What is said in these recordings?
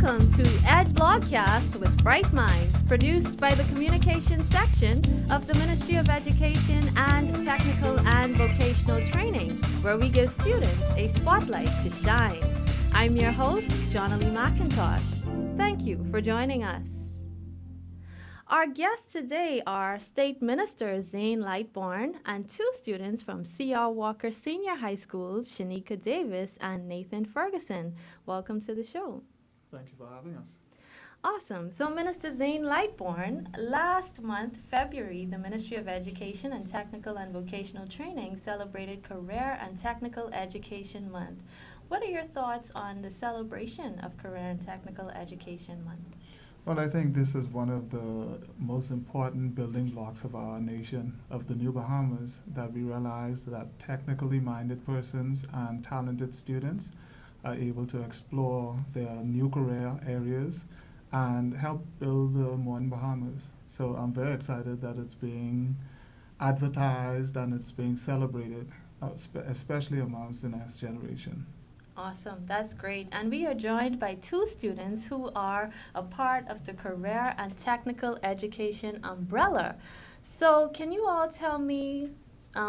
Welcome to Ed Blogcast with Bright Minds, produced by the Communications section of the Ministry of Education and Technical and Vocational Training, where we give students a spotlight to shine. I'm your host, Jonalee McIntosh. Thank you for joining us. Our guests today are State Minister Zane Lightbourne and two students from C.R. Walker Senior High School, Shanicka Davis and Nathan Ferguson. Welcome to the show. Thank you for having us. Awesome. So, Minister Zane Lightbourne, last month, February, the Ministry of Education and Technical and Vocational Training celebrated Career and Technical Education Month. What are your thoughts on the celebration of Career and Technical Education Month? Well, I think this is one of the most important building blocks of our nation, of the New Bahamas, that we realize that technically minded persons and talented students are able to explore their new career areas and help build the modern Bahamas. So I'm very excited that it's being advertised and it's being celebrated, especially amongst the next generation. Awesome, that's great. And we are joined by two students who are a part of the Career and Technical Education umbrella. So can you all tell me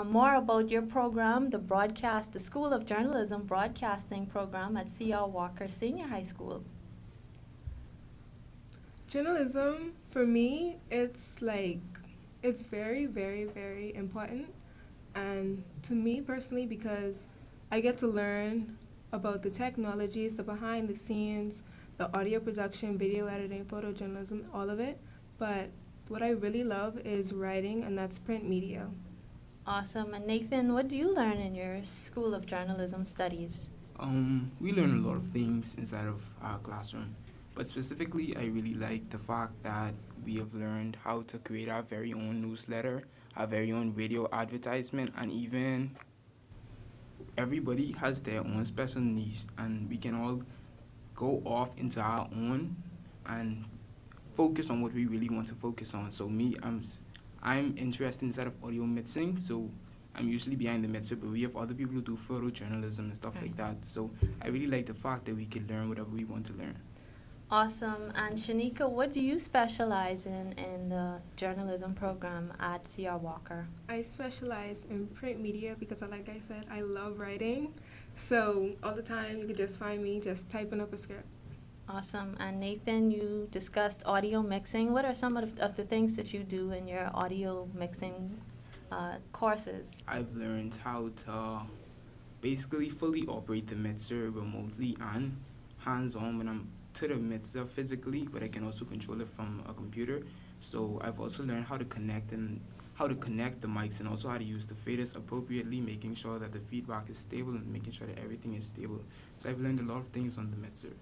more about your program, the School of Journalism Broadcasting program at C.R. Walker Senior High School? Journalism, for me, it's very, very, very important. And to me personally, because I get to learn about the technologies, the behind the scenes, the audio production, video editing, photojournalism, all of it. But what I really love is writing, and that's print media. Awesome. And Nathan, what do you learn in your School of Journalism studies? We learn a lot of things inside of our classroom, but specifically I really like the fact that we have learned how to create our very own newsletter, our very own radio advertisement, and even everybody has their own special niche, and we can all go off into our own and focus on what we really want to focus on. So I'm interested inside of audio mixing, so I'm usually behind the mixer, but we have other people who do photojournalism and stuff like that. So I really like the fact that we can learn whatever we want to learn. Awesome. And Shanicka, what do you specialize in the journalism program at C.R. Walker? I specialize in print media because, like I said, I love writing. So all the time you could just find me just typing up a script. Awesome. And Nathan, you discussed audio mixing. What are some of the things that you do in your audio mixing courses? I've learned how to basically fully operate the mixer remotely and hands-on when I'm to the mixer physically, but I can also control it from a computer. So I've also learned how to connect the mics and also how to use the faders appropriately, making sure that the feedback is stable and making sure that everything is stable. So I've learned a lot of things on the mixer.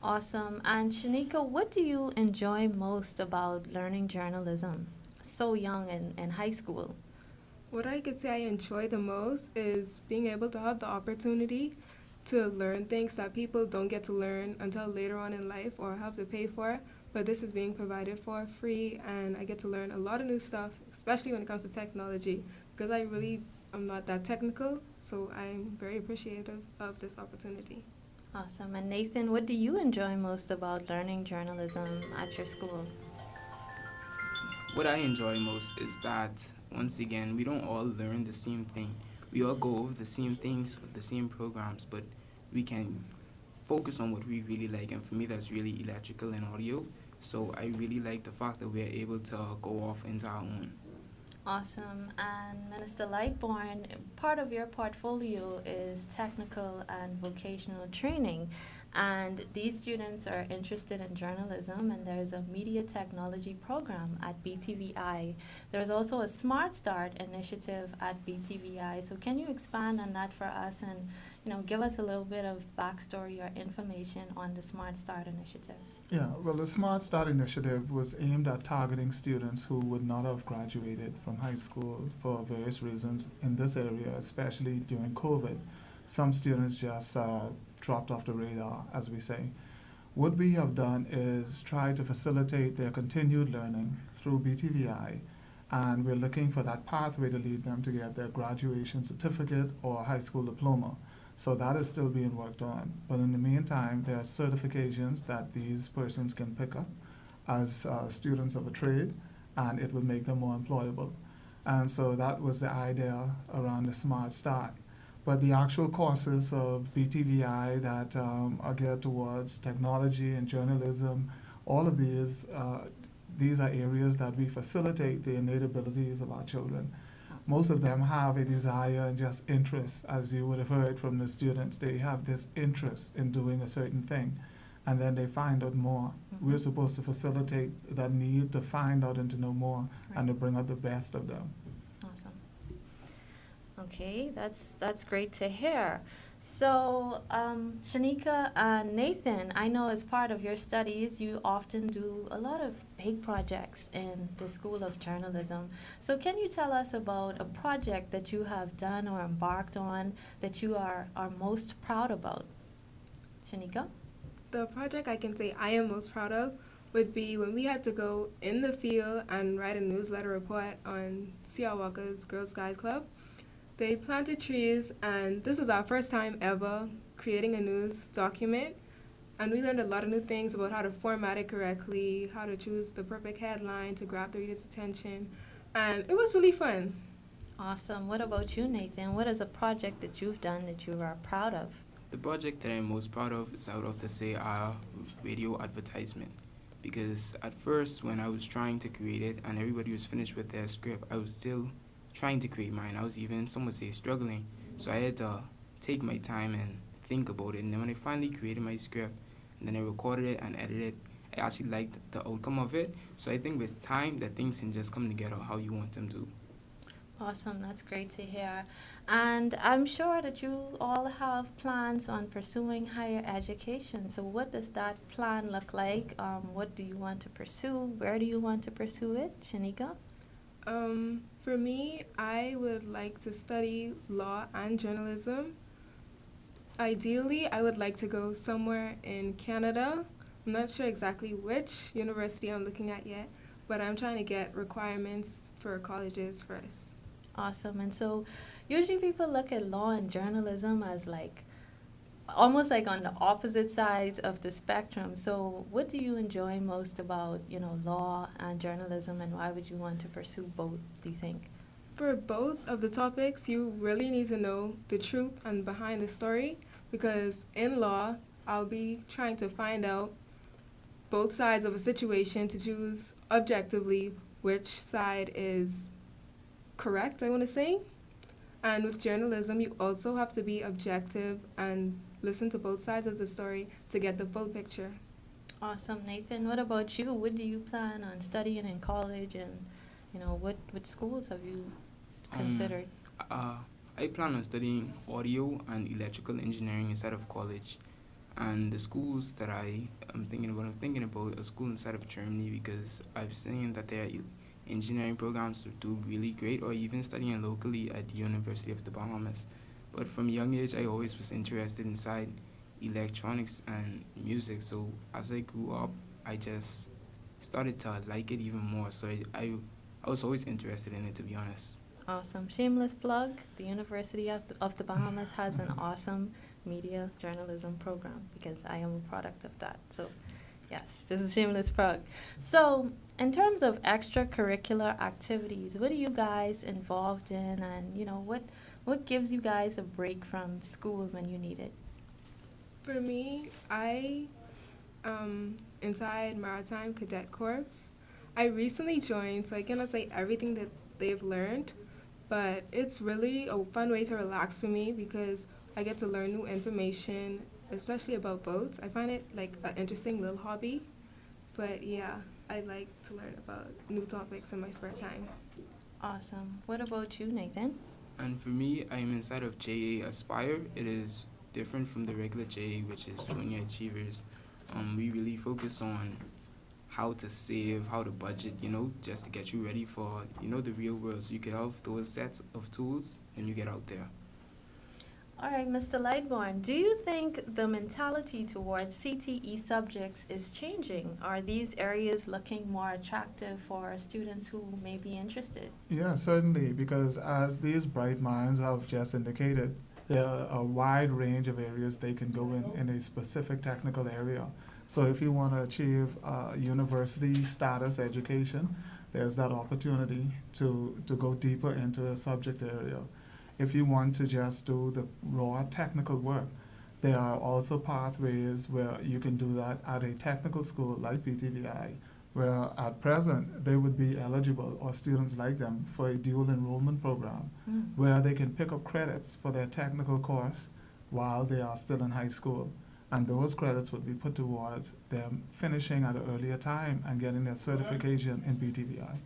Awesome. And Shanicka, what do you enjoy most about learning journalism so young in high school? What I could say I enjoy the most is being able to have the opportunity to learn things that people don't get to learn until later on in life or have to pay for. But this is being provided for free, and I get to learn a lot of new stuff, especially when it comes to technology, because I'm not that technical, so I'm very appreciative of this opportunity. Awesome. And Nathan, what do you enjoy most about learning journalism at your school? What I enjoy most is that, once again, we don't all learn the same thing. We all go over the same things, the same programs, but we can focus on what we really like. And for me, that's really electrical and audio. So I really like the fact that we're able to go off into our own. Awesome. And Minister Lightbourne, part of your portfolio is technical and vocational training. And these students are interested in journalism, and there's a media technology program at BTVI. There's also a Smart Start initiative at BTVI. So can you expand on that for us and give us a little bit of backstory or information on the Smart Start initiative? Yeah, well, the Smart Start initiative was aimed at targeting students who would not have graduated from high school for various reasons in this area, especially during COVID. Some students just dropped off the radar, as we say. What we have done is try to facilitate their continued learning through BTVI, and we're looking for that pathway to lead them to get their graduation certificate or high school diploma. So that is still being worked on. But in the meantime, there are certifications that these persons can pick up as students of a trade, and it will make them more employable. And so that was the idea around the Smart Start. But the actual courses of BTVI that are geared towards technology and journalism, all of these are areas that we facilitate the innate abilities of our children. Most of them have a desire and just interest, as you would have heard from the students. They have this interest in doing a certain thing, and then they find out more. We're supposed to facilitate that need to find out and to know more, and to bring out the best of them. Awesome. Okay, that's great to hear. So, Shanicka and Nathan, I know as part of your studies, you often do a lot of big projects in the School of Journalism. So can you tell us about a project that you have done or embarked on that you are most proud about? Shanicka? The project I can say I am most proud of would be when we had to go in the field and write a newsletter report on C.R. Walker's Girl Scout Club. They planted trees, and this was our first time ever creating a news document. And we learned a lot of new things about how to format it correctly, how to choose the perfect headline to grab the reader's attention. And it was really fun. Awesome. What about you, Nathan? What is a project that you've done that you are proud of? The project that I'm most proud of is, I would have to say, our radio advertisement. Because at first, when I was trying to create it and everybody was finished with their script, I was still trying to create mine. I was even, some would say, struggling. So I had to take my time and think about it. And then when I finally created my script, and then I recorded it and edited it, I actually liked the outcome of it. So I think with time, that things can just come together how you want them to. Awesome, that's great to hear. And I'm sure that you all have plans on pursuing higher education. So what does that plan look like? What do you want to pursue? Where do you want to pursue it? Shanicka? For me, I would like to study law and journalism. Ideally, I would like to go somewhere in Canada. I'm not sure exactly which university I'm looking at yet, but I'm trying to get requirements for colleges first. Awesome. And so usually people look at law and journalism as like almost like on the opposite sides of the spectrum. So what do you enjoy most about, law and journalism, and why would you want to pursue both, do you think? For both of the topics, you really need to know the truth and behind the story, because in law, I'll be trying to find out both sides of a situation to choose objectively which side is correct, I want to say. And with journalism, you also have to be objective and listen to both sides of the story to get the full picture. Awesome. Nathan, what about you? What do you plan on studying in college, and what schools have you considered? I plan on studying audio and electrical engineering inside of college. And the schools that I'm thinking about a school inside of Germany, because I've seen that their engineering programs do really great, or even studying locally at the University of the Bahamas. But from a young age, I always was interested inside electronics and music. So as I grew up, I just started to like it even more. So I was always interested in it, to be honest. Awesome. Shameless plug. The University of the Bahamas has an awesome media journalism program, because I am a product of that. So yes, this is shameless plug. So in terms of extracurricular activities, what are you guys involved in, and what gives you guys a break from school when you need it? For me, I inside Maritime Cadet Corps. I recently joined, so I cannot say everything that they've learned, but it's really a fun way to relax for me, because I get to learn new information, especially about boats. I find it like an interesting little hobby, but yeah, I like to learn about new topics in my spare time. Awesome. What about you, Nathan? And for me, I am inside of JA Aspire. It is different from the regular JA, which is Junior Achievers. We really focus on how to save, how to budget, just to get you ready for, the real world. So you get have those sets of tools and you get out there. All right, Mr. Lightborn, do you think the mentality towards CTE subjects is changing? Are these areas looking more attractive for students who may be interested? Yeah, certainly, because as these bright minds have just indicated, There are a wide range of areas they can go in a specific technical area. So if you want to achieve university status education, there's that opportunity to go deeper into a subject area. If you want to just do the raw technical work, there are also pathways where you can do that at a technical school like PTVI, where at present they would be eligible, or students like them, for a dual enrollment program where they can pick up credits for their technical course while they are still in high school. And those credits would be put towards them finishing at an earlier time and getting their certification in PTVI.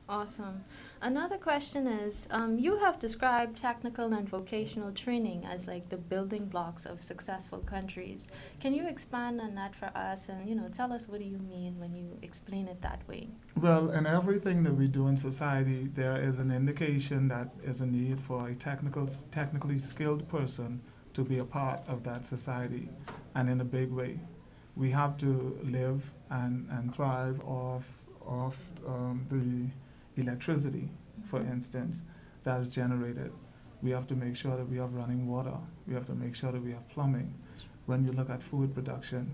Awesome. Another question is, you have described technical and vocational training as like the building blocks of successful countries. Can you expand on that for us and, tell us what do you mean when you explain it that way? Well, in everything that we do in society, there is an indication that is a need for a technically skilled person to be a part of that society, and in a big way. We have to live and thrive off the electricity, for instance, that's generated. We have to make sure that we have running water. We have to make sure that we have plumbing. When you look at food production,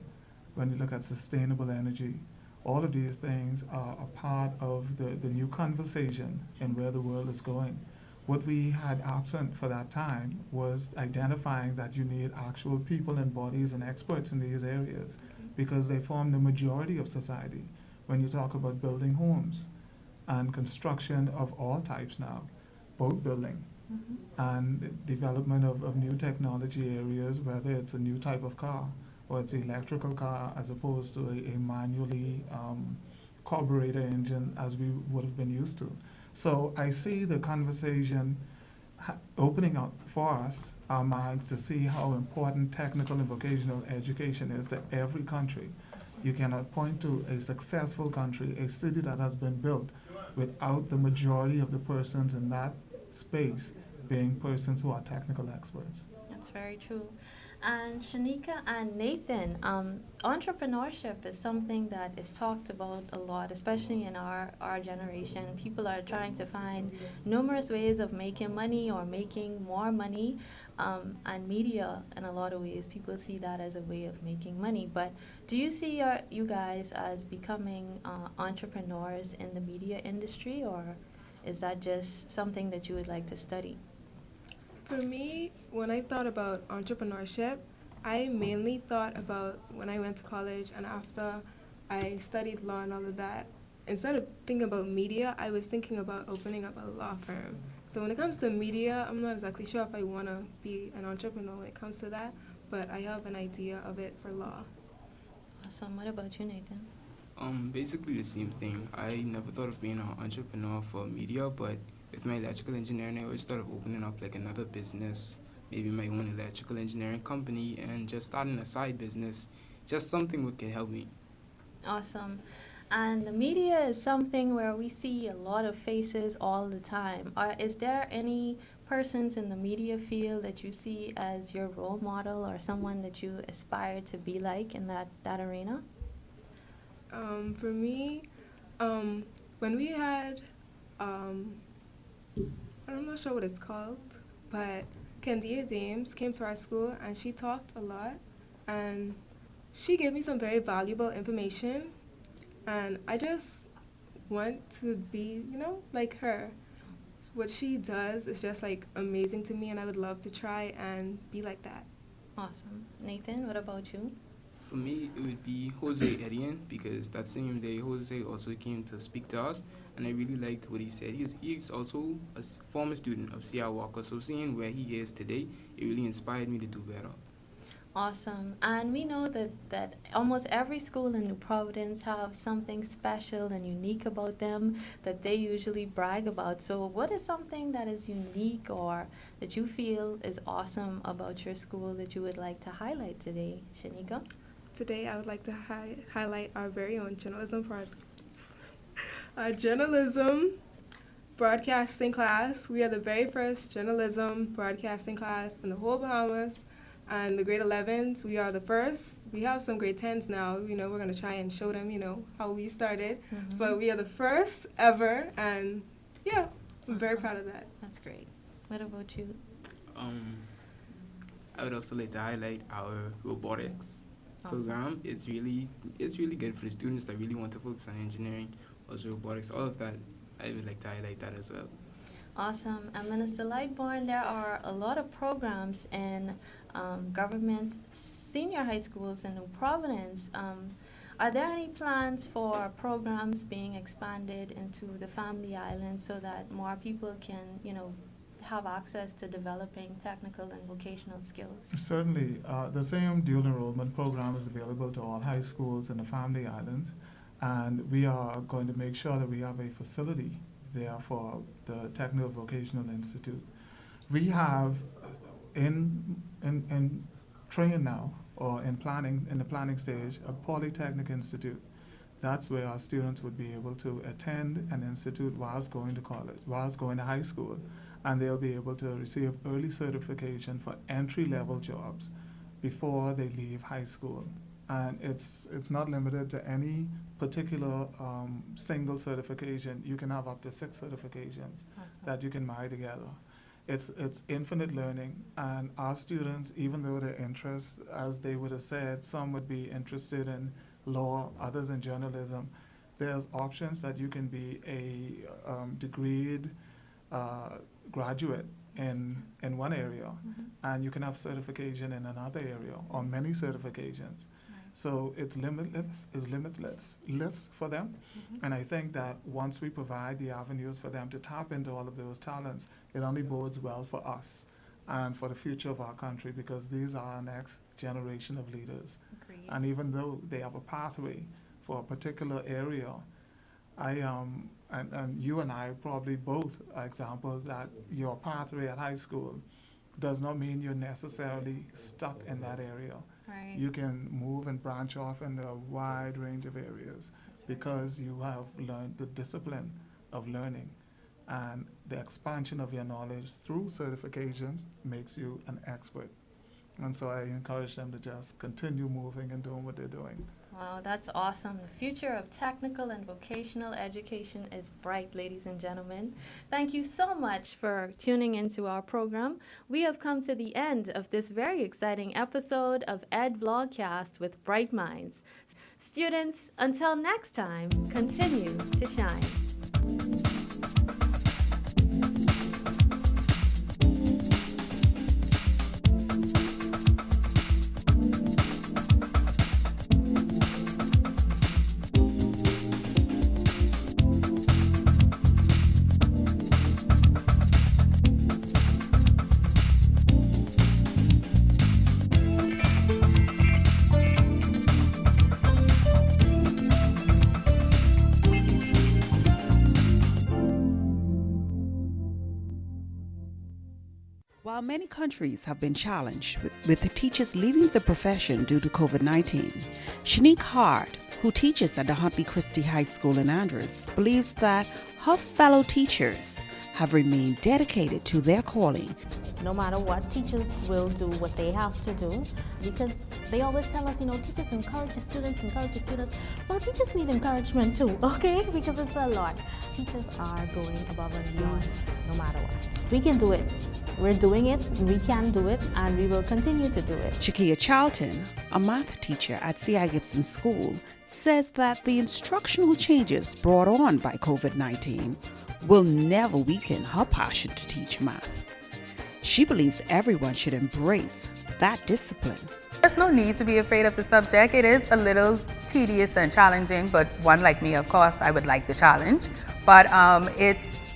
when you look at sustainable energy, all of these things are a part of the new conversation and where the world is going. What we had absent for that time was identifying that you need actual people and bodies and experts in these areas, because they form the majority of society. When you talk about building homes and construction of all types now, boat building, and development of new technology areas, whether it's a new type of car or it's an electrical car as opposed to a manually carburetor engine as we would have been used to. So I see the conversation opening up for us, our minds, to see how important technical and vocational education is to every country. You cannot point to a successful country, a city that has been built, without the majority of the persons in that space being persons who are technical experts. That's very true. And Shanicka and Nathan, entrepreneurship is something that is talked about a lot, especially in our generation. People are trying to find numerous ways of making money or making more money, and media, in a lot of ways, people see that as a way of making money. But do you see you guys as becoming entrepreneurs in the media industry, or is that just something that you would like to study? For me, when I thought about entrepreneurship, I mainly thought about when I went to college and after I studied law and all of that. Instead of thinking about media, I was thinking about opening up a law firm. So when it comes to media, I'm not exactly sure if I want to be an entrepreneur when it comes to that, but I have an idea of it for law. Awesome. What about you, Nathan? Basically the same thing. I never thought of being an entrepreneur for media, but with my electrical engineering, I always thought of opening up like another business, maybe my own electrical engineering company, and just starting a side business, just something that could help me. Awesome. And the media is something where we see a lot of faces all the time. Is there any persons in the media field that you see as your role model or someone that you aspire to be like in that arena? For me, when we had, I'm not sure what it's called, but Candia Dames came to our school and she talked a lot and she gave me some very valuable information, and I just want to be, like her. What she does is just like amazing to me, and I would love to try and be like that. Awesome. Nathan, what about you? For me, it would be Jose Edian, because that same day Jose also came to speak to us, and I really liked what he said. He's also a former student of C.R. Walker, so seeing where he is today, it really inspired me to do better. Awesome. And we know that almost every school in New Providence have something special and unique about them that they usually brag about. So what is something that is unique or that you feel is awesome about your school that you would like to highlight today, Shanicka? Today, I would like to highlight our very own journalism broadcasting class. We are the very first journalism broadcasting class in the whole Bahamas. And the grade 11s, we are the first. We have some grade 10s now. We're going to try and show them, how we started. Mm-hmm. But we are the first ever. And, yeah, I'm very proud of that. That's great. What about you? I would also like to highlight our robotics Awesome. program. It's really good for the students that really want to focus on engineering, also robotics, all of that. I would like to highlight that as well. Awesome. And Minister Lightbourne, there are a lot of programs in government senior high schools in New Providence. Are there any plans for programs being expanded into the Family Island so that more people can, have access to developing technical and vocational skills? Certainly, the same dual enrollment program is available to all high schools in the Family Islands, and we are going to make sure that we have a facility there for the Technical Vocational Institute. We have in train now, or in the planning stage, a Polytechnic Institute. That's where our students would be able to attend an institute whilst going to college, whilst going to high school, and they'll be able to receive early certification for entry-level jobs before they leave high school. And it's not limited to any particular single certification. You can have up to 6 certifications that you can marry together. It's infinite learning, and our students, even though their interests, as they would have said, some would be interested in law, others in journalism, there's options that you can be a degreed graduate in one area, and you can have certification in another area, or many certifications. So it's limitless for them. And I think that once we provide the avenues for them to tap into all of those talents, it only bodes well for us and for the future of our country, because these are our next generation of leaders. Agreed. And even though they have a pathway for a particular area, and you and I probably both are examples that your pathway at high school does not mean you're necessarily stuck in that area. Right. You can move and branch off in a wide range of areas because you have learned the discipline of learning, and the expansion of your knowledge through certifications makes you an expert. And so I encourage them to just continue moving and doing what they're doing. Wow, that's awesome. The future of technical and vocational education is bright, ladies and gentlemen. Thank you so much for tuning into our program. We have come to the end of this very exciting episode of Ed Vlogcast with Bright Minds. Students, until next time, continue to shine. While many countries have been challenged with the teachers leaving the profession due to COVID-19, Shanicka Hart, who teaches at the Huntley Christie High School in Andrews, believes that her fellow teachers have remained dedicated to their calling. No matter what, teachers will do what they have to do, because they always tell us, teachers encourage the students. Well, teachers need encouragement too, okay? Because it's a lot. Teachers are going above and beyond no matter what. We can do it. We're doing it, we can do it, and we will continue to do it. Shakia Charlton, a math teacher at C.I. Gibson School, says that the instructional changes brought on by COVID-19 will never weaken her passion to teach math. She believes everyone should embrace that discipline. There's no need to be afraid of the subject. It is a little tedious and challenging, but one like me, of course, I would like the challenge. But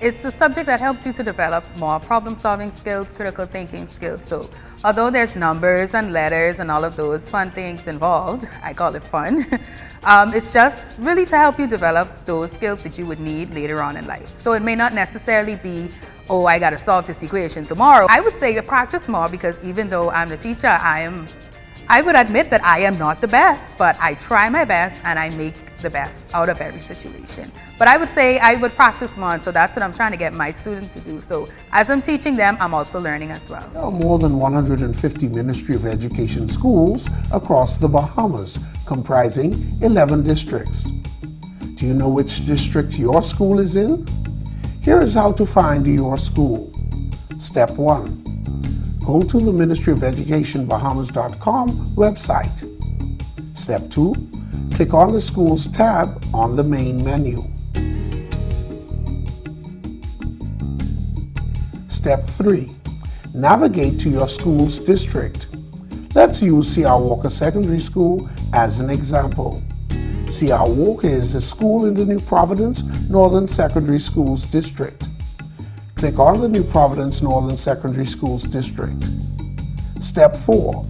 it's a subject that helps you to develop more problem-solving skills, critical thinking skills. So although there's numbers and letters and all of those fun things involved, I call it fun, it's just really to help you develop those skills that you would need later on in life. So it may not necessarily be, oh, I got to solve this equation tomorrow. I would say practice more, because even though I'm the teacher, I would admit that I am not the best, but I try my best and I make the best out of every situation. But I would say I would practice more, and so that's what I'm trying to get my students to do. So as I'm teaching them, I'm also learning as well. There are more than 150 Ministry of Education schools across the Bahamas, comprising 11 districts. Do you know which district your school is in? Here is how to find your school. Step 1. go to the Ministry of Education Bahamas.com website. Step 2, click on the Schools tab on the main menu. Step 3, navigate to your school's district. Let's use C.R. Walker Secondary School as an example. C.R. Walker is a school in the New Providence Northern Secondary Schools District. Click on the New Providence Northern Secondary Schools District. Step 4,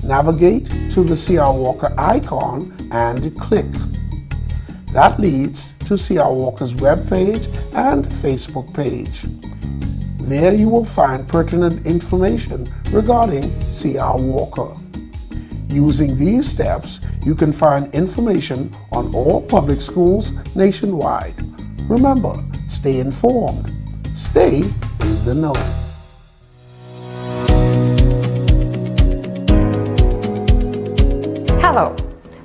navigate to the C.R. Walker icon and click. That leads to C.R. Walker's webpage and Facebook page. There you will find pertinent information regarding C.R. Walker. Using these steps, you can find information on all public schools nationwide. Remember, stay informed, stay in the know. Hello,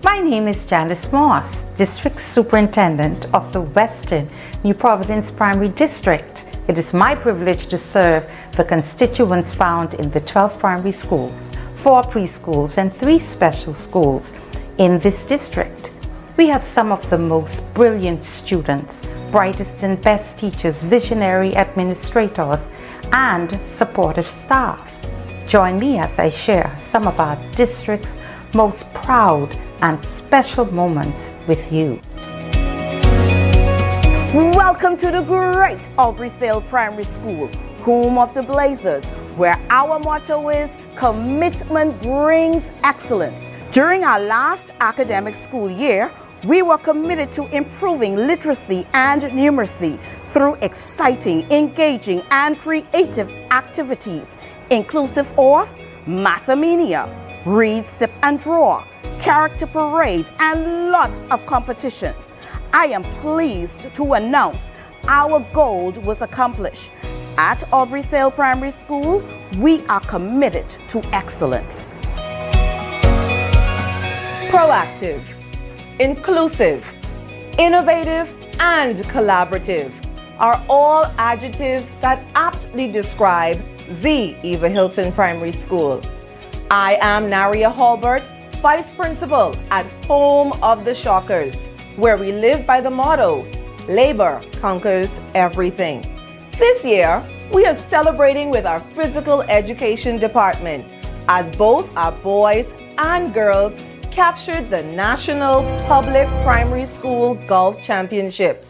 my name is Janice Moss, District Superintendent of the Western New Providence Primary District. It is my privilege to serve the constituents found in the 12 primary schools, 4 preschools, and 3 special schools in this district. We have some of the most brilliant students, brightest and best teachers, visionary administrators, and supportive staff. Join me as I share some of our district's most proud and special moments with you. Welcome to the great Aubrey Sale Primary School, home of the Blazers, where our motto is commitment brings excellence. During our last academic school year, we were committed to improving literacy and numeracy through exciting, engaging, and creative activities, inclusive of Mathemania, Read, Sip, and Draw, Character Parade, and lots of competitions. I am pleased to announce our goal was accomplished. At Aubrey Sale Primary School, we are committed to excellence. Proactive, inclusive, innovative, and collaborative are all adjectives that aptly describe the Eva Hilton Primary School. I am Naria Halbert, Vice Principal at Home of the Shockers, where we live by the motto, labor conquers everything. This year, we are celebrating with our physical education department as both our boys and girls captured the National Public Primary School Golf Championships.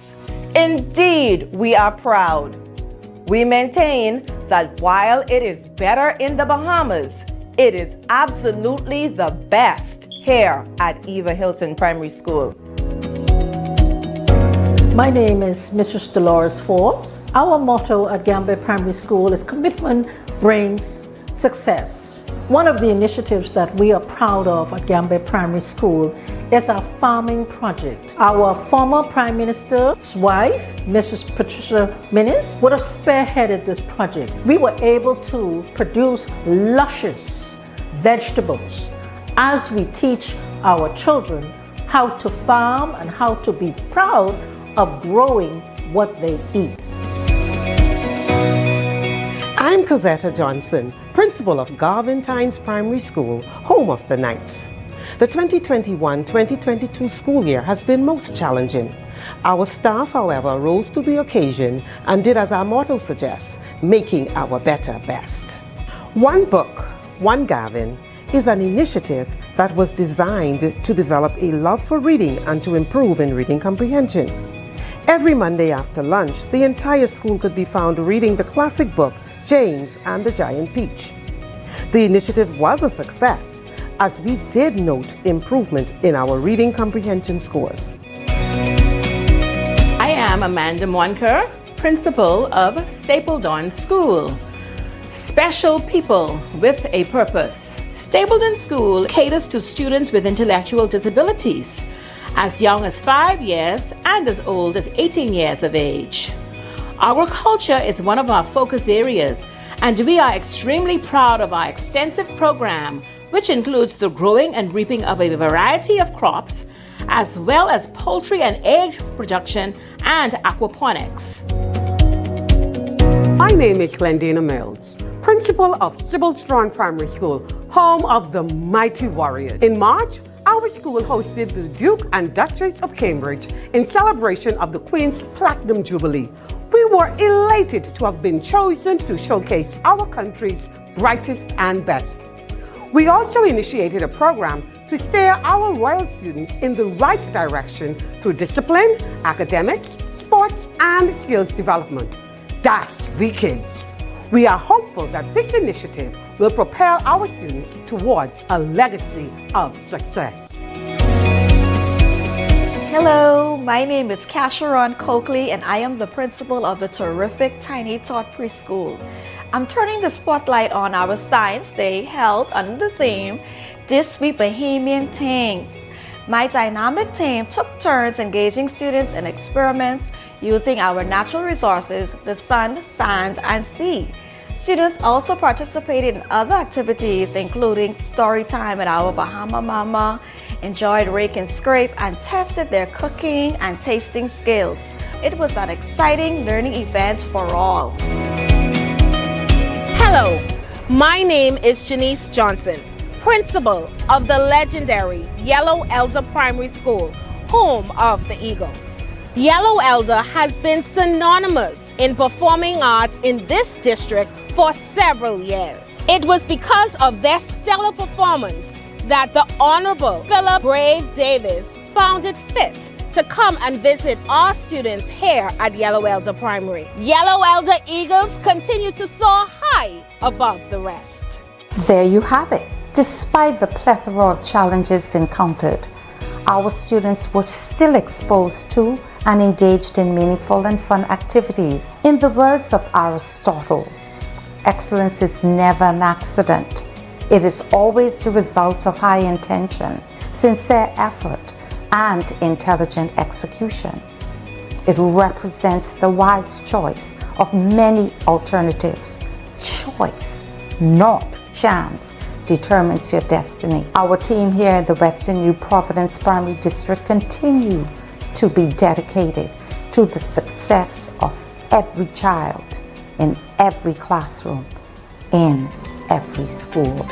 Indeed, we are proud. We maintain that while it is better in the Bahamas, it is absolutely the best here at Eva Hilton Primary School. My name is Mrs. Dolores Forbes. Our motto at Gambia Primary School is commitment brings success. One of the initiatives that we are proud of at Gambia Primary School is our farming project. Our former Prime Minister's wife, Mrs. Patricia Minnis, would have spearheaded this project. We were able to produce luscious vegetables as we teach our children how to farm and how to be proud of growing what they eat. I'm Cosetta Johnson, principal of Garventines Primary School, home of the Knights. The 2021-2022 school year has been most challenging. Our staff, however, rose to the occasion and did as our motto suggests, making our better best. One Book, One Gavin is an initiative that was designed to develop a love for reading and to improve in reading comprehension. Every Monday after lunch, the entire school could be found reading the classic book, James and the Giant Peach. The initiative was a success, as we did note improvement in our reading comprehension scores. I am Amanda Monker, principal of Stapledon School. Special people with a purpose. Stapledon School caters to students with intellectual disabilities, as young as 5 years and as old as 18 years of age. Our culture is one of our focus areas, and we are extremely proud of our extensive program, which includes the growing and reaping of a variety of crops, as well as poultry and egg production and aquaponics. My name is Glendina Mills, principal principal of Sybil Strong Primary School, home of the mighty Warriors. In March, our school hosted the Duke and Duchess of Cambridge in celebration of the Queen's Platinum Jubilee. We were elated to have been chosen to showcase our country's brightest and best. We also initiated a program to steer our royal students in the right direction through discipline, academics, sports, and skills development. That's We Kids. We are hopeful that this initiative will propel our students towards a legacy of success. Hello, my name is Casharon Coakley and I am the principal of the terrific Tiny Tot Preschool. I'm turning the spotlight on our Science Day held under the theme, This We Bohemian Things. My dynamic team took turns engaging students in experiments using our natural resources, the sun, sand, and sea. Students also participated in other activities including story time at our Bahama Mama, enjoyed rake and scrape, and tested their cooking and tasting skills. It was an exciting learning event for all. Hello, my name is Janice Johnson, principal of the legendary Yellow Elder Primary School, home of the Eagles. Yellow Elder has been synonymous in performing arts in this district for several years. It was because of their stellar performance that the Honorable Philip Brave Davis found it fit to come and visit our students here at Yellow Elder Primary. Yellow Elder Eagles continue to soar high above the rest. There you have it. Despite the plethora of challenges encountered, our students were still exposed to and engaged in meaningful and fun activities. In the words of Aristotle, excellence is never an accident. It is always the result of high intention, sincere effort, and intelligent execution. It represents the wise choice of many alternatives. Choice, not chance, determines your destiny. Our team here in the Western New Providence Primary District continue to be dedicated to the success of every child in every classroom, in every school.